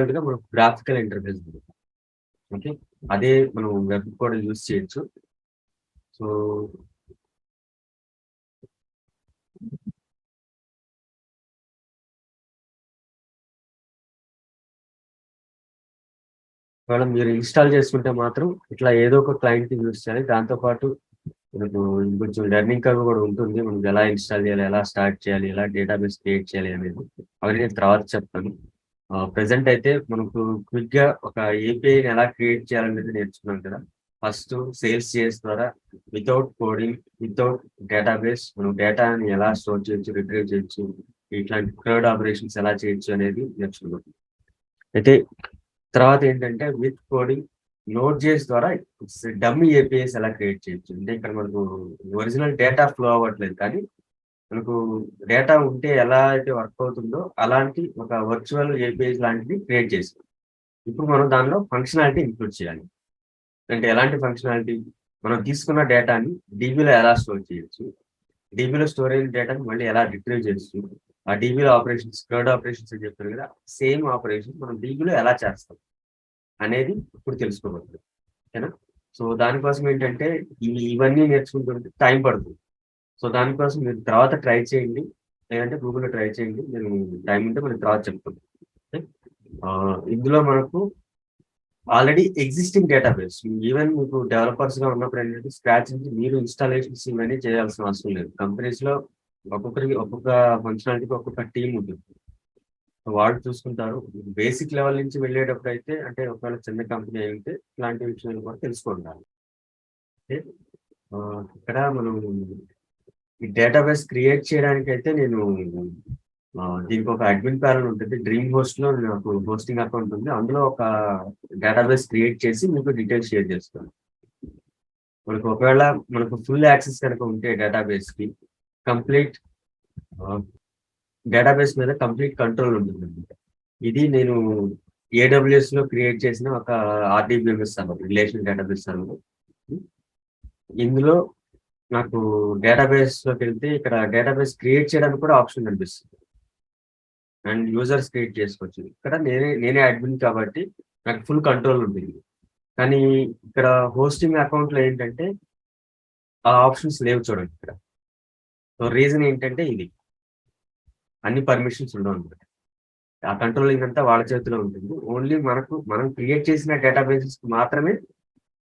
డిఫాల్ట్‌గా మనకు graphical interface ఉంది. ఓకే. అదే మనం వెబ్ కూడా యూజ్ చేయొచ్చు. సో ఒకవేళ మీరు ఇన్‌స్టాల్ చేసుకుంటే మాత్రం ఇట్లా ఏదో ఒక క్లయింట్‌ని యూజ్ చేయాలి. దాంతో పాటు మనకు కొంచెం లెర్నింగ్ కర్వ్ కూడా ఉంటుంది. మనం ఎలా ఇన్‌స్టాల్ చేయాలి, ఎలా స్టార్ట్ చేయాలి, ఎలా డేటాబేస్ క్రియేట్ చేయాలి అనేది అవన్నీ నేను తర్వాత చెప్తాను. ప్రెజెంట్ అయితే మనకు క్విక్‌గా ఒక ఏపీఐని ఎలా క్రియేట్ చేయాలనేది నేర్చుకున్నాం కదా! ఫస్ట్ సేల్స్ జేఎస్ ద్వారా వితౌట్ కోడింగ్, వితౌట్ డేటాబేస్ మనం డేటాని ఎలా స్టోర్ చేయొచ్చు, రిట్రీవ్ చేయొచ్చు, ఇట్లాంటి క్రౌడ్ ఆపరేషన్స్ ఎలా చేయొచ్చు అనేది నేర్చుకున్నాం. అయితే తర్వాత ఏంటంటే విత్ కోడింగ్ నోడ్.js ద్వారా డమ్మీ ఏపీఐస్ ఎలా క్రియేట్ చేయొచ్చు. అంటే ఇక్కడ మనకు ఒరిజినల్ డేటా ఫ్లో అవ్వట్లేదు. కానీ మనకు డేటా ఉంటే ఎలా అయితే వర్క్ అవుతుందో అలాంటి ఒక వర్చువల్ ఏపీఐస్ లాంటిది క్రియేట్ చేసాం. ఇప్పుడు మనం దానిలో ఫంక్షనాలిటీ ఇంక్లూడ్ చేయాలి. అంటే ఎలాంటి ఫంక్షనాలిటీ? మనం తీసుకున్న డేటాని డీబీలో ఎలా స్టోర్ చేయొచ్చు? డీబీలో స్టోర్ అయిన డేటాని మళ్ళీ ఎలా రిట్రీవ్ చేయొచ్చు? ఆ డీబీలో ఆపరేషన్స్, క్రౌడ్ ఆపరేషన్స్ అని చెప్పాను కదా! సేమ్ ఆపరేషన్స్ మనం డీబీలో ఎలా చేస్తాం అనేది ఇప్పుడు తెలుసుకోబోతున్నాం. ఓకేనా? సో దానికోసం ఏంటంటే ఇవన్నీ నేర్చుకుంటుంటే టైం పడుతుంది. సో దానికోసం మీరు తర్వాత ట్రై చేయండి. లేదంటే గూగుల్‌లో ట్రై చేయండి. నేను టైం ఉంటే మళ్ళీ తర్వాత చెప్తాను. ఓకే. ఇందులో మనకు ఆల్రెడీ ఎగ్జిస్టింగ్ డేటాబేస్ ఈవెన్ మీకు డెవలపర్స్‌గా ఉన్నప్పుడు ఏంటంటే స్క్రాచ్ నుంచి మీరు ఇన్‌స్టాలేషన్స్ ఇవన్నీ చేయాల్సిన అవసరం లేదు. కంపెనీస్‌లో ఒక్కొక్కరికి ఒక్కొక్క ఫంక్షనాలిటీకి ఒక్కొక్క టీమ్ ఉంటుంది. వాళ్ళు చూసుకుంటారు. బేసిక్ లెవెల్ నుంచి వెళ్ళేటప్పుడైతే అంటే ఒకవేళ చిన్న కంపెనీ అయ్యుంటే ఇలాంటి విషయాలు కూడా తెలుసుకుండాలి. ఓకే. ఇక్కడ మనం ఈ డేటాబేస్ క్రియేట్ చేయడానికైతే నేను దీనికి ఒక అడ్మిన్ ప్యానెల్ ఉంటుంది. డ్రీమ్ హోస్ట్‌లో నాకు హోస్టింగ్ అకౌంట్ ఉంది. అందులో ఒక డేటాబేస్ క్రియేట్ చేసి మీకు డీటెయిల్స్ షేర్ చేస్తాను. మనకు ఒకవేళ మనకు ఫుల్ యాక్సెస్ కనుక ఉంటే డేటాబేస్‌కి కంప్లీట్ ఆహ్, డేటాబేస్ మీద కంప్లీట్ కంట్రోల్ ఉంటుందన్నమాట. ఇది నేను ఏడబ్ల్యూఎస్‌లో క్రియేట్ చేసిన ఒక RDBMS server, relational database server. ఇందులో నాకు డేటాబేస్‌లోకెళ్తే ఇక్కడ డేటాబేస్ క్రియేట్ చేయడానికి కూడా ఆప్షన్ కనిపిస్తుంది. అండ్ యూజర్స్ క్రియేట్ చేసుకోవచ్చు. ఇక్కడ నేనే అడ్మిన్ కాబట్టి నాకు ఫుల్ కంట్రోల్ ఉంటుంది. కానీ ఇక్కడ హోస్టింగ్ అకౌంట్‌లో ఏంటంటే ఆ ఆప్షన్స్ లేవు చూడండి ఇక్కడ. సో రీజన్ ఏంటంటే ఇది. అన్ని పర్మిషన్స్ ఉండవన్నమాట. ఆ కంట్రోలింగ్ అంతా వాళ్ళ చేతిలో ఉంటుంది. ఓన్లీ మనం క్రియేట్ చేసిన డేటాబేసెస్‌కి మాత్రమే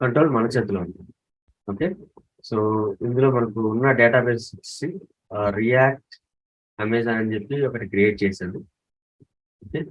కంట్రోల్ మన చేతిలో ఉంటుంది. ఓకే. సో ఇందులో మనకు ఉన్న డేటాబేస్ రియాక్ట్, అమెజాన్ అని చెప్పి ఒకటి క్రియేట్ చేశాను. ఓకే.